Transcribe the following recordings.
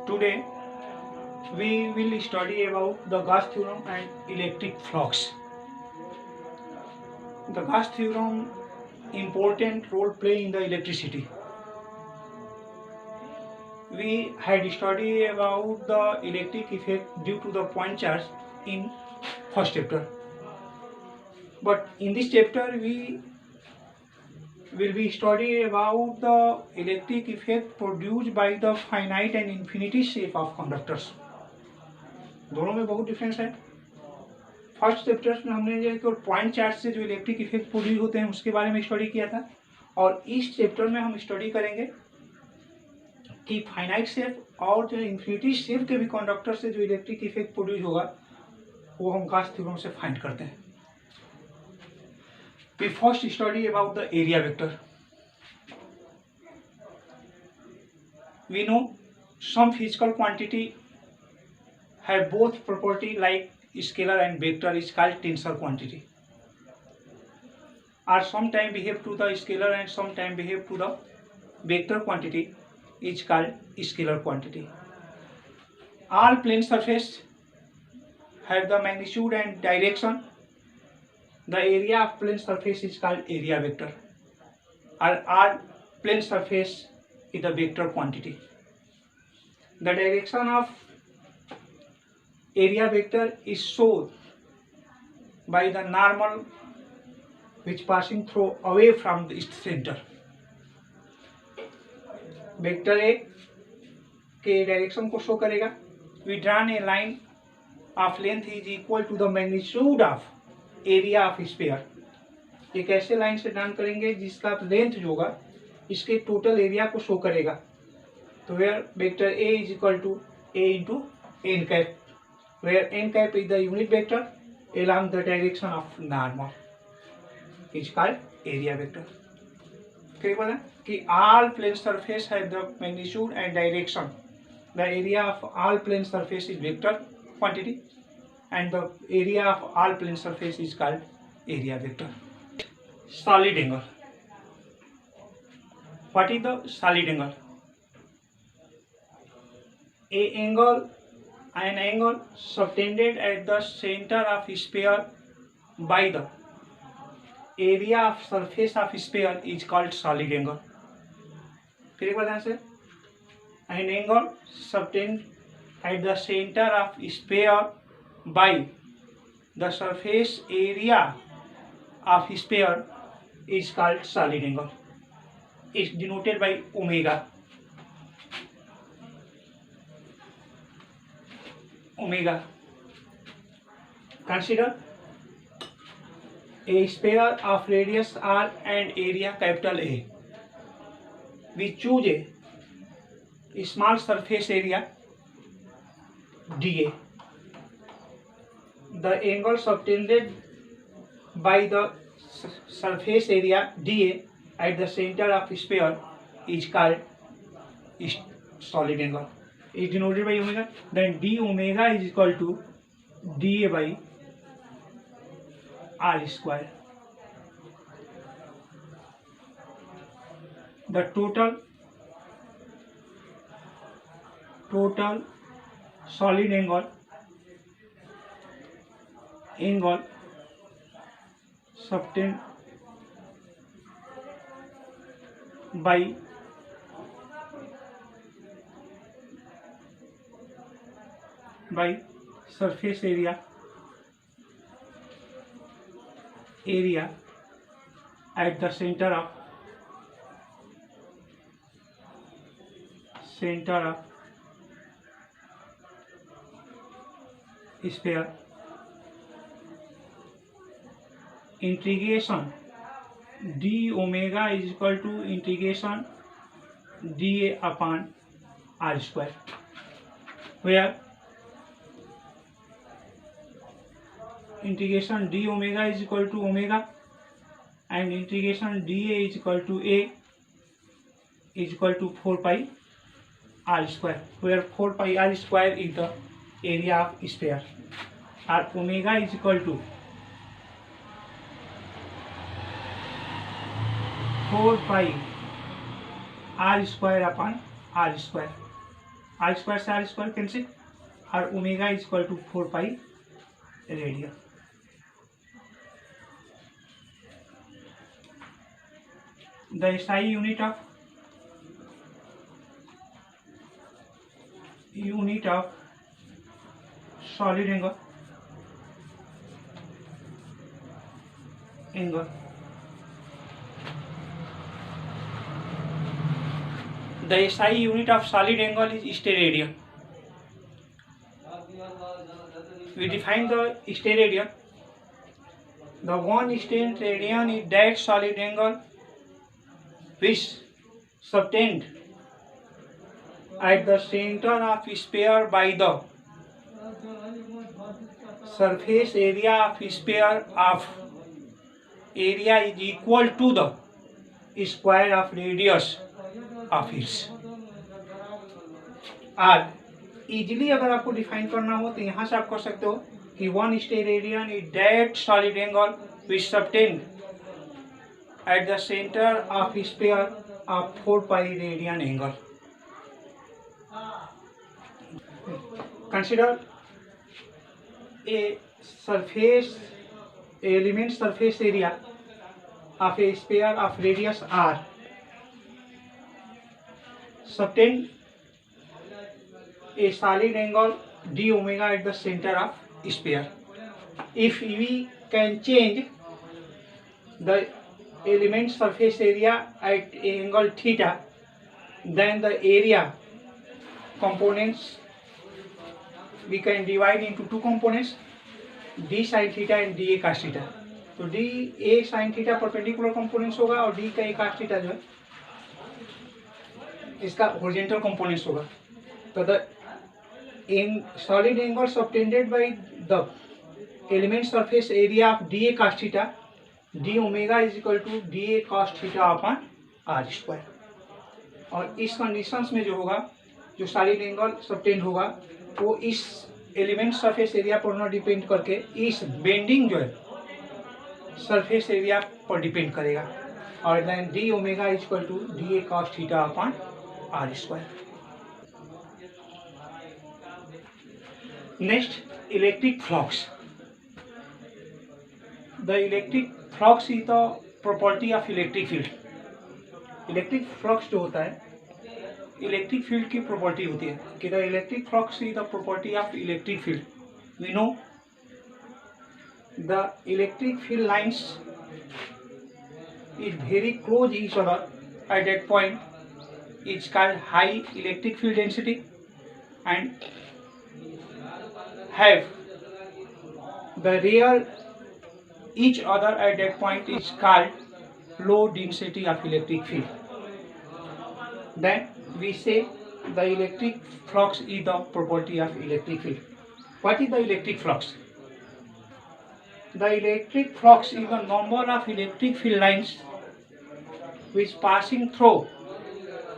Today we will study about the Gauss theorem and electric flux. The Gauss theorem important role play in the electricity. We had studied about the electric effect due to the point charge in first chapter. But in this chapter we will be studying about the electric effect produced by the finite and infinity shape of conductors. दोनों में बहुत difference है. First chapter में हमने जो point charge से जो electric effect produce होते हैं उसके बारे में स्टडी किया था, और इस चैप्टर में हम स्टडी करेंगे कि फाइनाइट शेप और जो इन्फिनिटी शेप के भी कंडक्टर से जो इलेक्ट्रिक इफेक्ट प्रोड्यूस होगा वो हम गॉस थ्योरम से फाइंड करते हैं. We first study about the area vector. We know some physical quantity have both property like scalar and vector is called tensor quantity, or sometime behave to the scalar and sometime behave to the vector quantity is called scalar quantity. All plane surface have the magnitude and direction. The area of plane surface is called area vector, or all plane surface is the vector quantity. The direction of area vector is shown by the normal which passing through away from its center. Vector A के direction को show करेगा. We drawn a line of length is equal to the magnitude of area of sphere. एक ऐसे line से draw करेंगे जिसका length जो होगा इसके टोटल एरिया को शो करेगा. तो where vector A is equal to A into n cap, where n cap is the unit vector along the direction of normal is called area vector. फिर बोला कि all plane surface have the magnitude and direction. The area of all plane surface is vector quantity and the area of all plane surface is called area vector. Solid angle. What is the solid angle? An angle subtended at the center of sphere by the area of surface of sphere is called solid angle. फिर एक बार ध्यान से, an angle subtended at the center of sphere by the surface area of sphere is called solid angle. Is denoted by omega. Omega. Consider a sphere of radius r and area capital A. We choose a small surface area dA. The angle subtended by the surface area dA at the center of sphere is called solid angle. Is denoted by omega. Then d omega is equal to dA by r square. The total solid angle subtended by surface area at the center of sphere. Integration d omega is equal to integration dA upon r square, where integration d omega is equal to omega and integration dA is equal to a is equal to 4 pi r square, where 4 pi r square is the area of sphere, or omega is equal to 4 pi r square upon r square. r square से r square cancel और omega is equal to 4 pi radian. The SI unit of solid angle the SI unit of solid angle is steradian. We define the steradian. The one steradian is that solid angle which subtend at the center of sphere by the surface area of sphere of area is equal to the square of radius of its. और easily अगर आपको define करना हो तो यहाँ से आप कर सकते हो कि one steradian is that solid angle which subtend at the center of sphere of 4 pi radian angle. Consider a element surface area of a sphere of radius r subtend a solid angle d omega at the center of sphere. If we can change the element surface area at angle theta, then the area components we can divide into two components, d sin theta and dA cos theta. तो d a sin theta perpendicular components होगा और d का a cos theta जो है इसका horizontal components होगा. तो the solid angle subtended by the element surface area of dA cos theta d omega is equal to d A cos theta upon r square. और इस conditions में जो होगा जो सॉलिड एंगल सबटेंड होगा वो इस एलिमेंट सरफेस एरिया पर न डिपेंड करके इस बेंडिंग जो है सरफेस एरिया पर डिपेंड करेगा. और then d omega is equal to d A cos theta upon r square. Next, electric flux. The electric flux is the property of electric field. Electric flux जो होता है electric field की property होती है कि the electric flux is the property of electric field. We know the electric field lines is very close each other at that point is called high electric field density and have the rear each other at that point is called low density of electric field. Then we say the electric flux is the property of electric field. What is the electric flux? The electric flux is the number of electric field lines which passing through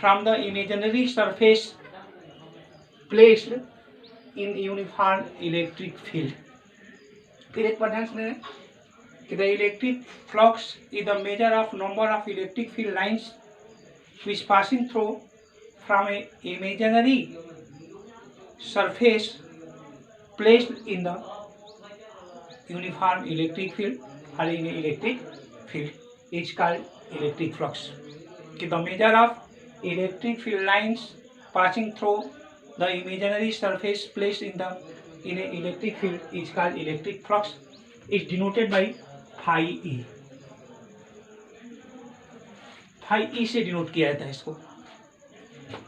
from the imaginary surface placed in uniform electric field. फिर एक बार ध्यान सुनिए कि the electric flux is the measure of number of electric field lines which passing through from a imaginary surface placed in the uniform electric field or in a electric field is called electric flux. कि the measure of electric field lines passing through the imaginary surface placed in a electric field is called electric flux. is denoted by phi e. phi e से denote किया जाता है इसको.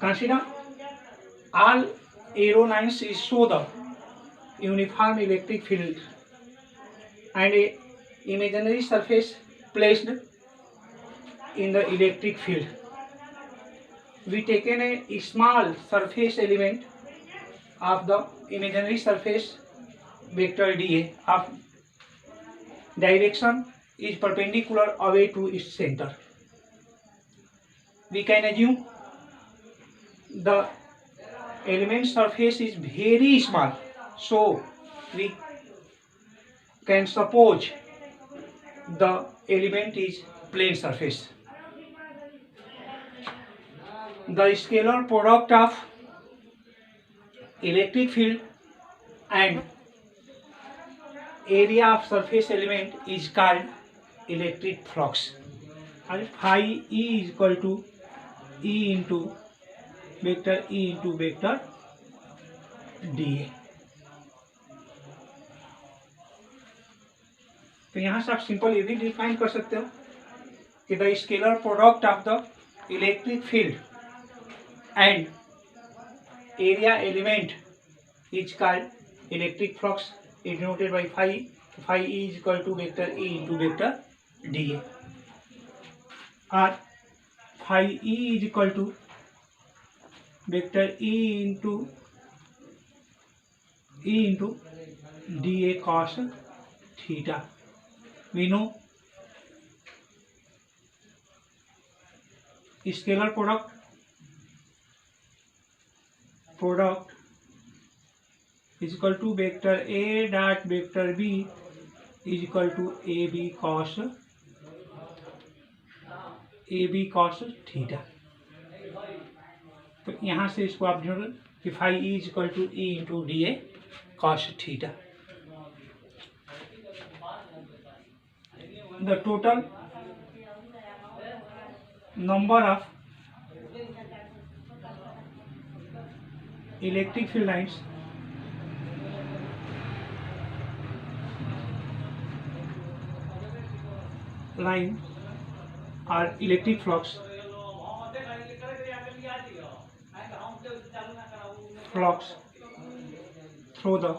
Consider all arrow lines is show the uniform electric field and a imaginary surface placed in the electric field. We taken a small surface element of the imaginary surface vector dA of direction is perpendicular away to its center. We can assume the element surface is very small, so we can suppose the element is plane surface. The scalar product of electric field and area of surface element is called electric flux. And phi E is equal to E into vector dA. तो यहाँ से आप simple ये भी define कर सकते हो कि the scalar product of the electric field and area element is called electric flux is denoted by phi. Phi E is equal to vector E into vector D A और phi E is equal to vector E into D A cos theta. We know scalar product is equal to vector A dot vector B is equal to AB cos theta. तो यहाँ से इसको आप जोड़ कि phi E is equal to E into D A cos theta. The total number of electric field lines or electric flux through the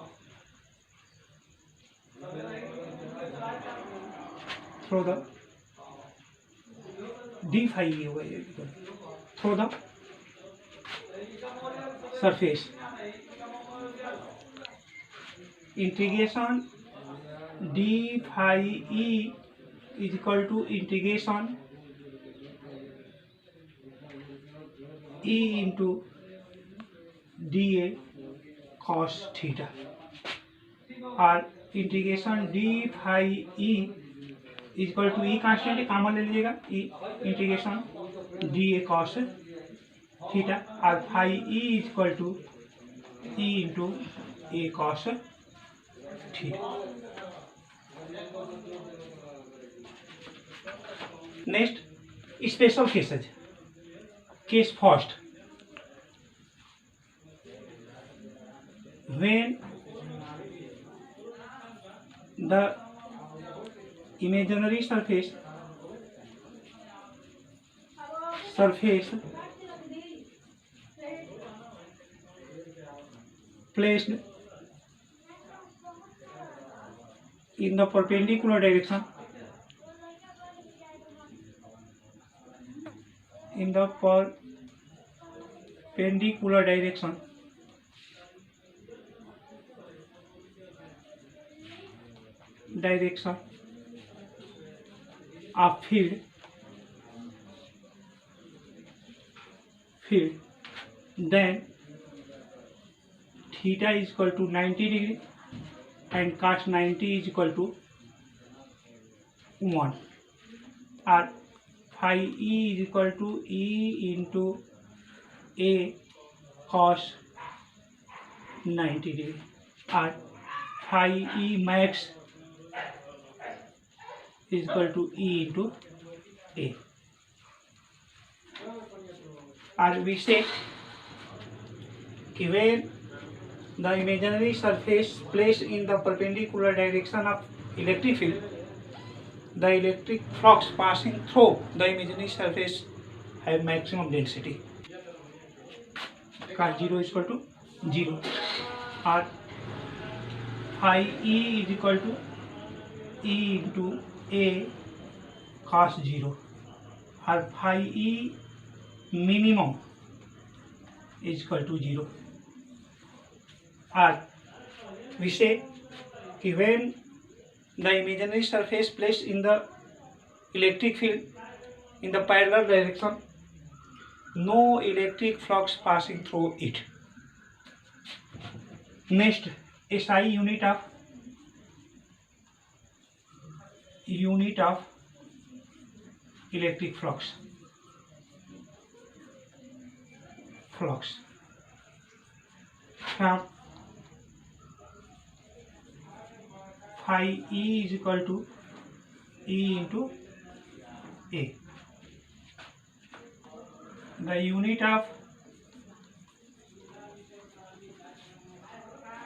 d phi E होगा ये through the surface. Integration d phi E is equal to integration E into dA cos theta और integration d phi E is equal to E constant common ले लीजिएगा E integration D A cos theta और phi E is equal to E into A cos theta. Next special cases. Case first, when the imaginary surface placed in the perpendicular direction of field then theta is equal to 90 degree and cos 90 is equal to 1 or phi E is equal to E into A cos 90 degree or phi E max is equal to E into A. Or we say when the imaginary surface placed in the perpendicular direction of electric field, the electric flux passing through the imaginary surface have maximum density. Cos 0 is equal to 0 or phi E is equal to E into A cos 0 और phi E minimum is equal to 0. और we say कि when the imaginary surface placed in the electric field in the parallel direction, no electric flux passing through it. Next, SI unit of electric flux. from phi E is equal to E into A. The unit of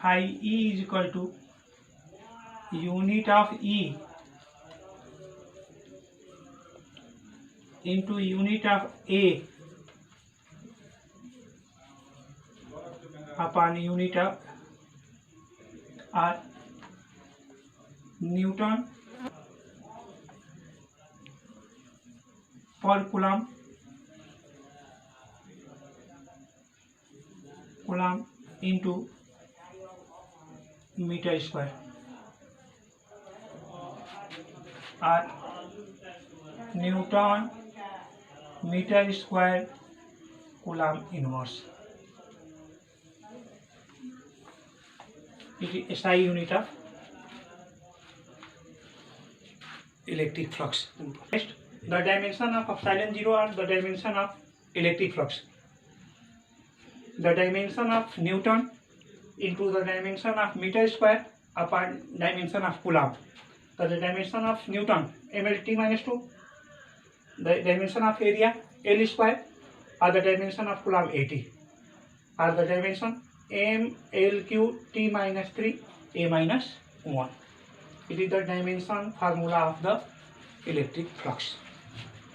phi E is equal to unit of E into unit of A upon unit of R. Newton per coulomb into meter square, or Newton meter square coulomb inverse. It is SI unit of electric flux. Next, the dimension of epsilon 0 are the dimension of electric flux. The dimension of Newton into the dimension of meter square upon dimension of coulomb. So the dimension of Newton mLt minus 2, the dimension of area L square, or the dimension of coulomb AT, or the dimension mLq T minus 3 A minus 1. It is the dimension formula of the electric flux.